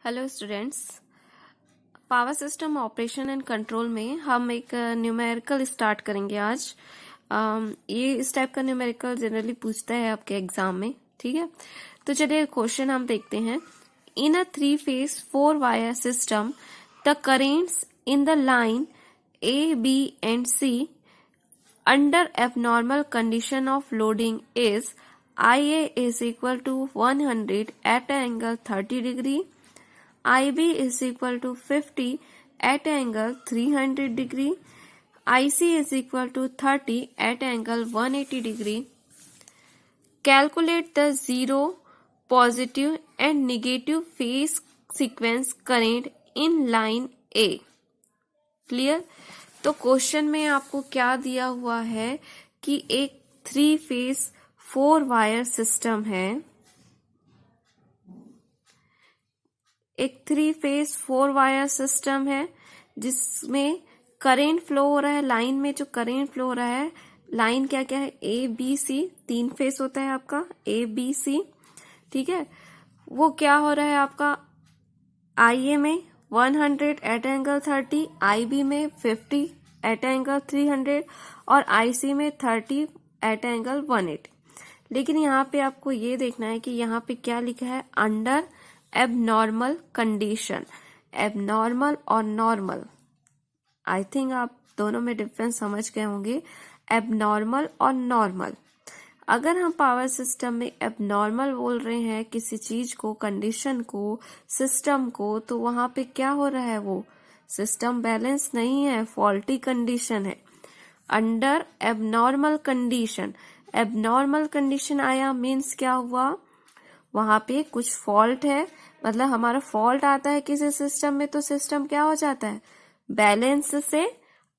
Hello students, power system operation and control में हम एक न्यूमेरिकल स्टार्ट करेंगे आज। ये इस टाइप का न्यूमेरिकल जनरली पूछता है आपके एग्जाम में, ठीक है। तो चलिए क्वेश्चन हम देखते हैं। In a 3-phase 4-wire system the currents in the line A B and C under abnormal condition of loading is IA is equal to 100 at angle 30 degree, IB is equal to 50 at angle 300 degree, IC is equal to 30 at angle 180 degree. Calculate the zero, positive and negative phase sequence current in line A. Clear. तो question में आपको क्या दिया हुआ है कि एक 3-phase 4-wire system है, एक 3-phase 4-wire सिस्टम है जिसमें करेंट फ्लो हो रहा है। लाइन में जो करेंट फ्लो हो रहा है, लाइन क्या क्या है, ए बी सी, 3 फेस होता है आपका ए बी सी, ठीक है। वो क्या हो रहा है आपका, IA में 100 एट एंगल 30, IB में 50 एट एंगल 300 और IC में 30 एट एंगल 180। लेकिन यहाँ पे आपको ये देखना है कि यहाँ पे क्या लिखा है, अंडर एबनॉर्मल कंडीशन। एबनॉर्मल और नॉर्मल, आई थिंक आप दोनों में डिफरेंस समझ गए होंगे। एबनॉर्मल और नॉर्मल, अगर हम पावर सिस्टम में एबनॉर्मल बोल रहे हैं किसी चीज को, कंडीशन को, सिस्टम को, तो वहां पे क्या हो रहा है, वो सिस्टम बैलेंस नहीं है, फॉल्टी कंडीशन है। Under abnormal condition, abnormal condition आया मीन्स क्या हुआ, वहां पे कुछ फॉल्ट है, मतलब हमारा फॉल्ट आता है किसी सिस्टम में तो सिस्टम क्या हो जाता है, बैलेंस से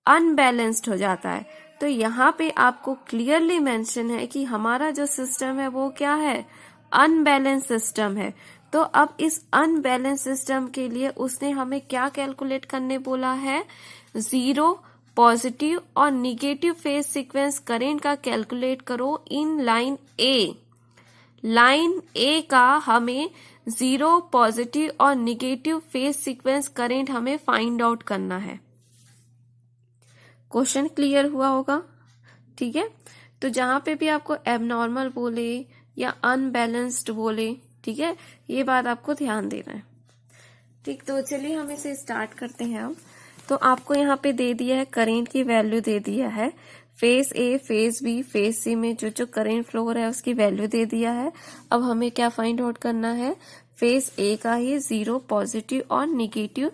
अनबैलेंस्ड हो जाता है। तो यहाँ पे आपको क्लियरली मेंशन है कि हमारा जो सिस्टम है वो क्या है, अनबैलेंस सिस्टम है। तो अब इस अनबैलेंस सिस्टम के लिए उसने हमें क्या कैलकुलेट करने बोला है, जीरो, पॉजिटिव और निगेटिव फेज सीक्वेंस करेंट का कैलकुलेट करो इन लाइन ए। लाइन ए का हमें जीरो, पॉजिटिव और निगेटिव फेज सीक्वेंस करेंट हमें फाइंड आउट करना है। क्वेश्चन क्लियर हुआ होगा, ठीक है। तो जहां पे भी आपको एबनॉर्मल बोले या अनबैलेंस्ड बोले, ठीक है, ये बात आपको ध्यान देना है, ठीक। तो चलिए हम इसे स्टार्ट करते हैं अब। तो आपको यहाँ पे दे दिया है, करेंट की वैल्यू दे दिया है, phase A, phase B, phase C में जो जो करेंट फ्लो हो रहा है उसकी वैल्यू दे दिया है। अब हमें क्या फाइंड आउट करना है, फेज ए का ही जीरो, पॉजिटिव और negative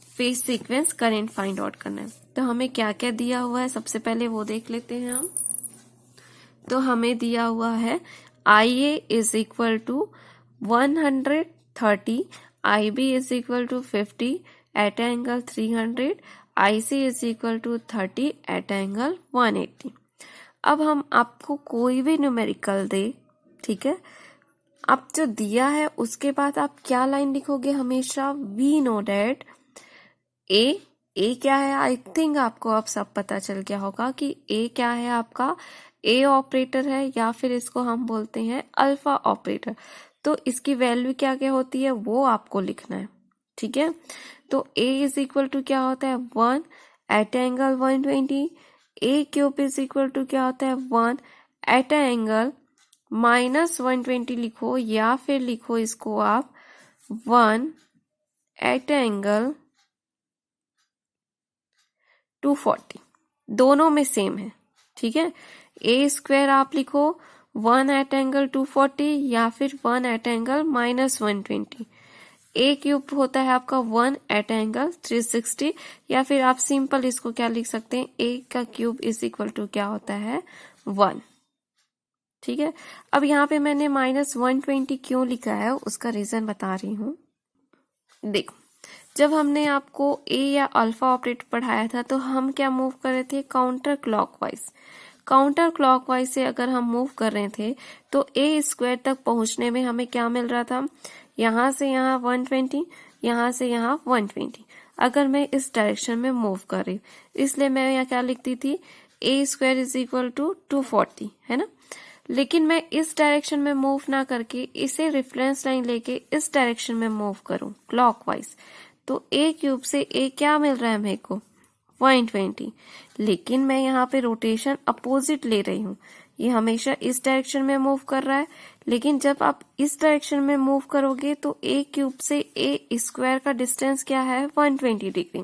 phase sequence current find out करना है। तो हमें क्या क्या दिया हुआ है, सबसे पहले वो देख लेते हैं हम। तो हमें दिया हुआ है IA is equal to 130, IB is equal to 50 at angle 300, IC is equal to 30 at angle 180। अब हम आपको कोई भी न्यूमेरिकल दे, ठीक है, अब जो दिया है उसके बाद आप क्या लाइन लिखोगे, हमेशा वी नो डेट ए क्या है, आई थिंक आपको अब सब पता चल गया होगा कि ए क्या है, आपका ए ऑपरेटर है या फिर इसको हम बोलते हैं अल्फा ऑपरेटर। तो इसकी वैल्यू क्या क्या होती है वो आपको लिखना है, ठीक है। तो ए इज इक्वल टू क्या होता है, 1 at angle 120, A cube is equal to क्या होता है, 1 एट एंगल -120 लिखो, या फिर लिखो इसको आप 1 एट एंगल 240, दोनों में सेम है, ठीक है। ए स्क्वायर आप लिखो 1 एट एंगल 240 या फिर 1 एट एंगल -120। ए क्यूब होता है आपका 1 एट एंगल 360, या फिर आप सिंपल इसको क्या लिख सकते हैं, ए का क्यूब इज इक्वल टू क्या होता है, 1, ठीक है। अब यहाँ पे मैंने -120 क्यों लिखा है उसका रीजन बता रही हूँ। देखो, जब हमने आपको ए या अल्फा ऑपरेटर पढ़ाया था तो हम क्या मूव कर रहे थे, काउंटर क्लॉकवाइज। काउंटर क्लॉकवाइज से अगर हम मूव कर रहे थे तो ए स्क्वायर तक पहुंचने में हमें क्या मिल रहा था, यहां से यहाँ 120, यहां से यहाँ 120। अगर मैं इस डायरेक्शन में मूव कर रही हूँ, इसलिए मैं यहाँ क्या लिखती थी, ए स्क्वायर इज इक्वल टू 240, है ना। लेकिन मैं इस डायरेक्शन में मूव ना करके इसे रेफरेंस लाइन लेके इस डायरेक्शन में मूव करूं क्लॉकवाइज, तो ए क्यूब से ए क्या मिल रहा है मेरे को 0.20, लेकिन मैं यहाँ पे रोटेशन अपोजिट ले रही हूँ, ये हमेशा इस डायरेक्शन में मूव कर रहा है, लेकिन जब आप इस डायरेक्शन में मूव करोगे तो ए क्यूब से ए स्क्वायर का डिस्टेंस क्या है 120 डिग्री,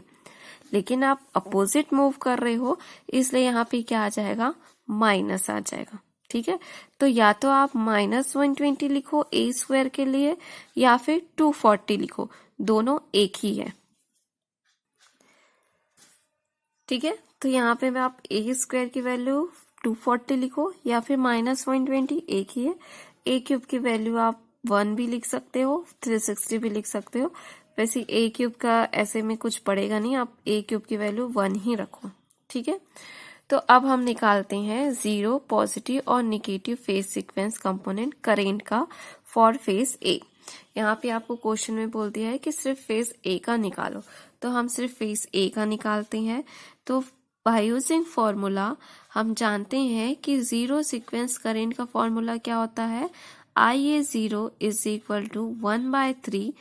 लेकिन आप अपोजिट मूव कर रहे हो इसलिए यहाँ पे क्या आ जाएगा माइनस आ जाएगा। ठीक है, तो या तो आप -120 लिखो ए स्क्वायर के लिए या फिर 240 लिखो, दोनों एक ही है। ठीक है, तो यहाँ पे मैं आप ए स्क्वायर की वैल्यू 240 लिखो या फिर -120 एक ही है। ए क्यूब की वैल्यू आप 1 भी लिख सकते हो, 360 भी लिख सकते हो, वैसे ए क्यूब का ऐसे में कुछ पड़ेगा नहीं, आप ए क्यूब की वैल्यू 1 ही रखो। ठीक है, तो अब हम निकालते हैं जीरो, पॉजिटिव और negative phase sequence component current का फॉर फेज ए। यहाँ पे आपको क्वेश्चन में बोल दिया है कि सिर्फ फेज ए का निकालो, तो हम सिर्फ फेज ए का निकालते हैं। तो बाय यूजिंग फॉर्मूला हम जानते हैं कि जीरो सीक्वेंस करेंट का फॉर्मूला क्या होता है, IA0 is equal to 1/3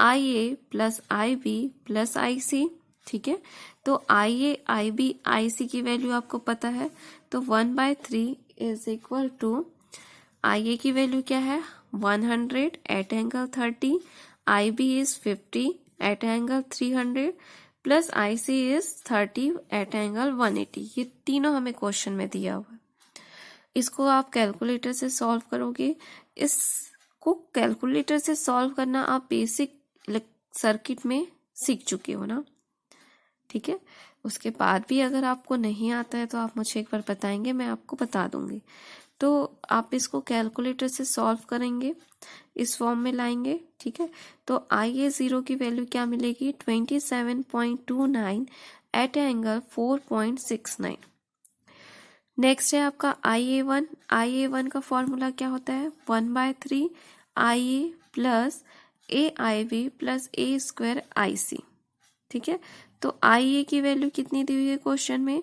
IA plus IB plus IC। ठीक है, तो IA IB IC की वैल्यू आपको पता है, तो 1/3 इज इक्वल टू IA की वैल्यू क्या है 100 at angle 30, IB is 50 at angle 300 plus IC is 30 at angle 180। ये तीनों हमें क्वेश्चन में दिया हुआ है। इसको आप कैलकुलेटर से सॉल्व करोगे। इसको कैलकुलेटर से सॉल्व करना आप बेसिक सर्किट में सीख चुके हो ना। ठीक है, उसके बाद भी अगर आपको नहीं आता है तो आप मुझे एक बार बताएंगे, मैं आपको बता दूंगी। तो आप इसको कैलकुलेटर से सॉल्व करेंगे, इस फॉर्म में लाएंगे। ठीक है, तो IA0 की वैल्यू क्या मिलेगी 27.29 एट एंगल 4.69। नेक्स्ट है आपका IA1। IA1 का फॉर्मूला क्या होता है 1/3 IA plus AIB plus A square IC। ठीक है, तो IA की वैल्यू कितनी दी हुई है क्वेश्चन में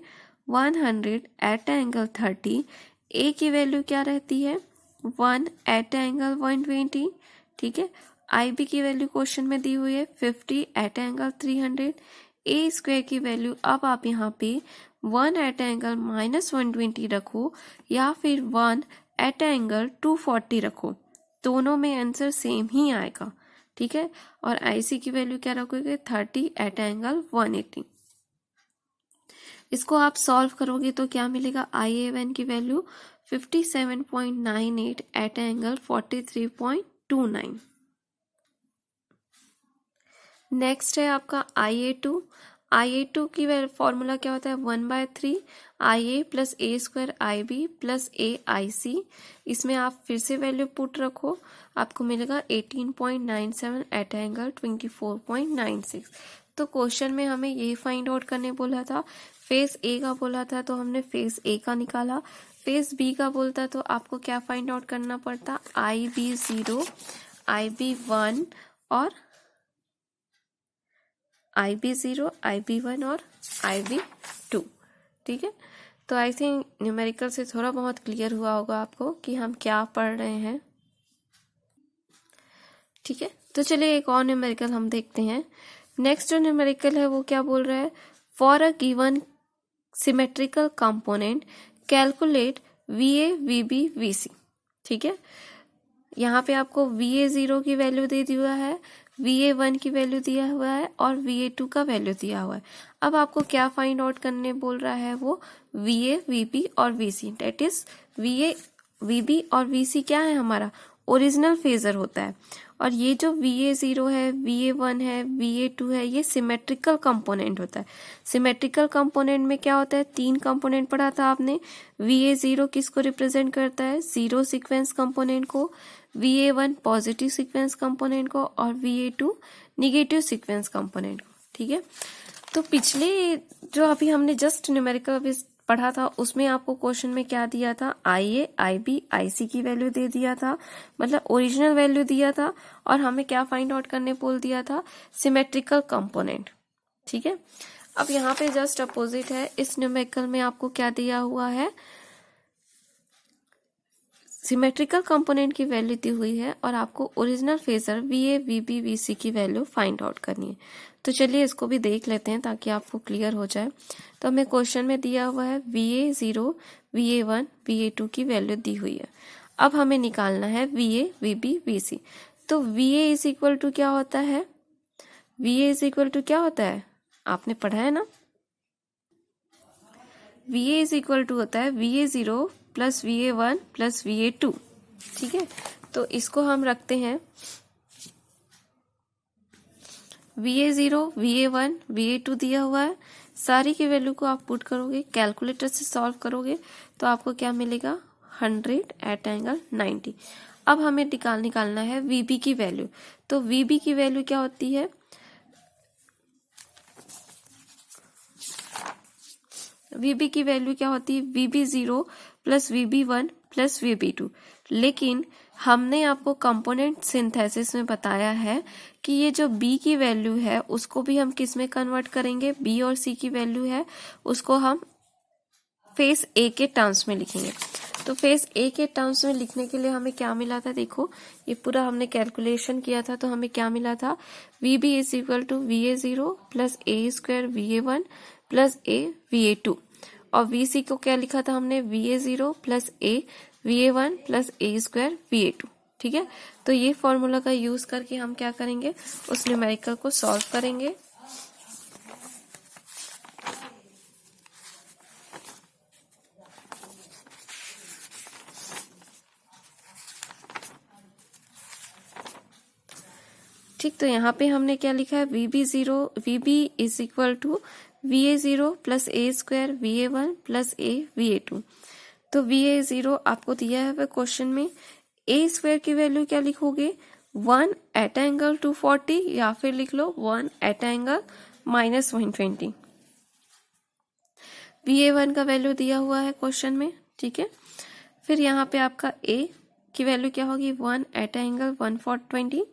100 एट एंगल 30, A की वैल्यू क्या रहती है 1 एट एंगल 120। ठीक है, IB की वैल्यू क्वेश्चन में दी हुई है 50 एट एंगल 300, A स्क्वायर की वैल्यू अब आप यहाँ पे 1 एट एंगल -120 रखो या फिर 1 एट एंगल 240 रखो, दोनों में आंसर सेम ही आएगा। ठीक है, और IC की वैल्यू क्या रखोगे 30 एट एंगल 180। इसको आप सॉल्व करोगे तो क्या मिलेगा IA1 की वैल्यू 57.98 एट एंगल 43.29। नेक्स्ट है आपका IA2। IA2 की फॉर्मूला क्या होता है 1/3 IA plus A square IB plus A IC। इसमें आप फिर से वैल्यू पुट रखो, आपको मिलेगा 18.97 एट एंगल 24.96। तो क्वेश्चन में हमें ये फाइंड आउट करने बोला था, फेज ए का बोला था तो हमने फेज ए का निकाला, फेज बी का बोलता तो आपको क्या फाइंड आउट करना पड़ता IB0, IB1 और IB0, IB1 और IB2। ठीक है, तो आई थिंक न्यूमेरिकल से थोड़ा बहुत क्लियर हुआ होगा आपको कि हम क्या पढ़ रहे हैं। ठीक है, तो चलिए एक और न्यूमेरिकल हम देखते हैं। नेक्स्ट जो न्यूमेरिकल है वो क्या बोल रहा है, for a given symmetrical component calculate VA VB VC। ठीक है, यहाँ पे आपको VA0 की वैल्यू दे दिया है, VA1 की वैल्यू दिया हुआ है और VA2 का वैल्यू दिया हुआ है। अब आपको क्या फाइंड आउट करने बोल रहा है वो VA VB और VC, that is VA VB और VC क्या है हमारा ओरिजिनल फेजर होता है, और ये जो VA0 है, VA1 है, VA2 है, ये सिमेट्रिकल कंपोनेंट होता है। सिमेट्रिकल कंपोनेंट में क्या होता है, 3 कंपोनेंट पढ़ा था आपने। VA0 किसको रिप्रेजेंट करता है जीरो सीक्वेंस कंपोनेंट को, VA1 पॉजिटिव सीक्वेंस कंपोनेंट को और VA2 निगेटिव सीक्वेंस कंपोनेंट को। ठीक है, तो पिछले जो अभी हमने जस्ट न्यूमेरिकल पढ़ा था उसमें आपको क्वेश्चन में क्या दिया था IA IB IC की वैल्यू दे दिया था, मतलब ओरिजिनल वैल्यू दिया था, और हमें क्या फाइंड आउट करने बोल दिया था सिमेट्रिकल कंपोनेंट। ठीक है, अब यहाँ पे जस्ट अपोजिट है, इस न्यूमेरिकल में आपको क्या दिया हुआ है सिमेट्रिकल कंपोनेंट की वैल्यू दी हुई है और आपको original phasor VA, VB, VC की वैल्यू फाइंड आउट करनी है। तो चलिए इसको भी देख लेते हैं ताकि आपको क्लियर हो जाए। तो हमें क्वेश्चन में दिया हुआ है VA0, VA1, VA2 की वैल्यू दी हुई है। अब हमें निकालना है VA, VB, VC। तो VA इज इक्वल टू क्या होता है? VA इज इक्वल टू क्या होता है? आपने पढ़ा है ना? VA इज इक्वल टू होता है VA0 plus VA1 plus VA2। ठीक है, तो इसको हम रखते हैं VA0, VA1, VA2 दिया हुआ है। सारी की वैल्यू को आप पुट करोगे, कैलकुलेटर से सॉल्व करोगे तो आपको क्या मिलेगा? 100 एट एंगल 90। अब हमें निकालना है VB की वैल्यू। तो VB की वैल्यू क्या होती है? VB की वैल्यू क्या होती है? VB0 plus VB1 plus VB2। लेकिन हमने आपको कंपोनेंट सिंथेसिस में बताया है कि ये जो B की वैल्यू है उसको भी हम किस में कन्वर्ट करेंगे? B और C की वैल्यू है उसको हम फेस A के टर्म्स में लिखेंगे। तो फेस A के टर्म्स में लिखने के लिए हमें क्या मिला था? देखो, ये पूरा हमने कैलकुलेशन किया था तो हमें क्या मिला था? VB is equal to VA0 plus A² VA1 plus A VA2। और VC को क्या लिखा था हमने? VA0 plus A VA1 plus A² VA2। ठीक है, तो ये फॉर्मूला का यूज करके हम क्या करेंगे? उस न्यूमेरिकल को सॉल्व करेंगे। ठीक, तो यहाँ पे हमने क्या लिखा है? VB is equal to VA0 plus A² VA1 plus A VA2। तो VA0 आपको दिया है वह क्वेश्चन में। A² की वैल्यू क्या लिखोगे? 1 एट एंगल 240 या फिर लिख लो 1 एट एंगल -120। VA1 का वैल्यू दिया हुआ है क्वेश्चन में। ठीक है, फिर यहाँ पे आपका A की वैल्यू क्या होगी? 1 एट एंगल 120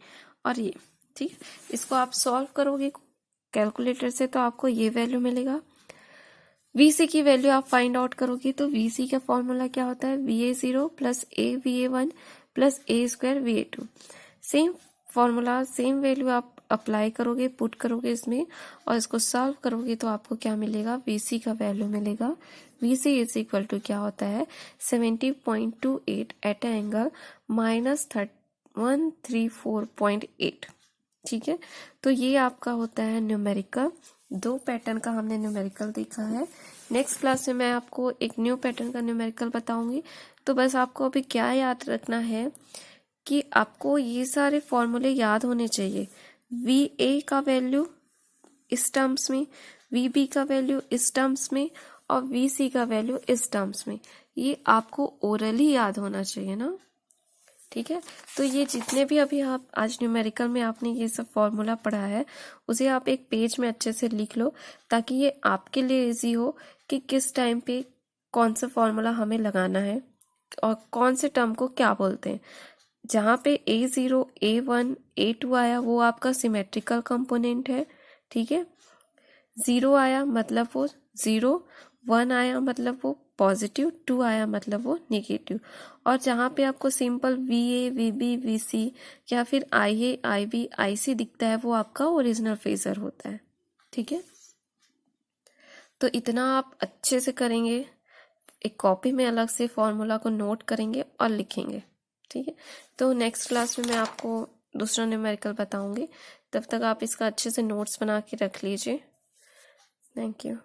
और ये। ठीक, इसको आप सॉल्व करोगे कैलकुलेटर से तो आपको ये वैल्यू मिलेगा। VC की वैल्यू आप फाइंड आउट करोगे तो VC का फॉर्मूला क्या होता है? VA0 plus A VA1 plus A² VA2। Same formula, same value आप अप्लाई करोगे, पुट करोगे इसमें और इसको सॉल्व करोगे तो आपको क्या मिलेगा? VC का वैल्यू मिलेगा। VC इज इक्वल टू क्या होता है? 70.28 एट एंगल -134.8। ठीक है, तो ये आपका होता है न्यूमेरिकल। 2 पैटर्न का हमने न्यूमेरिकल देखा है। नेक्स्ट क्लास में मैं आपको एक न्यू पैटर्न का न्यूमेरिकल बताऊंगी। तो बस आपको अभी क्या याद रखना है कि आपको ये सारे फॉर्मूले याद होने चाहिए। VA का वैल्यू इस टर्म्स में, VB का वैल्यू इस टर्म्स में और VC का वैल्यू इस टर्म्स में। ये आपको ओरली याद होना चाहिए ना। ठीक है, तो ये जितने भी अभी आप आज न्यूमेरिकल में आपने ये सब फॉर्मूला पढ़ा है उसे आप एक पेज में अच्छे से लिख लो ताकि ये आपके लिए इजी हो कि किस टाइम पे कौन सा फॉर्मूला हमें लगाना है और कौन से टर्म को क्या बोलते हैं। जहाँ पे A0, A1, A2 आया वो आपका सिमेट्रिकल कंपोनेंट है। ठीक है, 0 आया मतलब वो 0, 1 आया मतलब वो पॉजिटिव, 2 आया मतलब वो नेगेटिव। और जहाँ पे आपको सिंपल VA, VB, VC या फिर IA, IB, IC दिखता है वो आपका ओरिजिनल फेजर होता है। ठीक है, तो इतना आप अच्छे से करेंगे, एक कॉपी में अलग से फॉर्मूला को नोट करेंगे और लिखेंगे। ठीक है, तो नेक्स्ट क्लास में मैं आपको दूसरा न्यूमेरिकल बताऊंगी। तब तक आप इसका अच्छे से नोट्स बना के रख लीजिए। Thank you.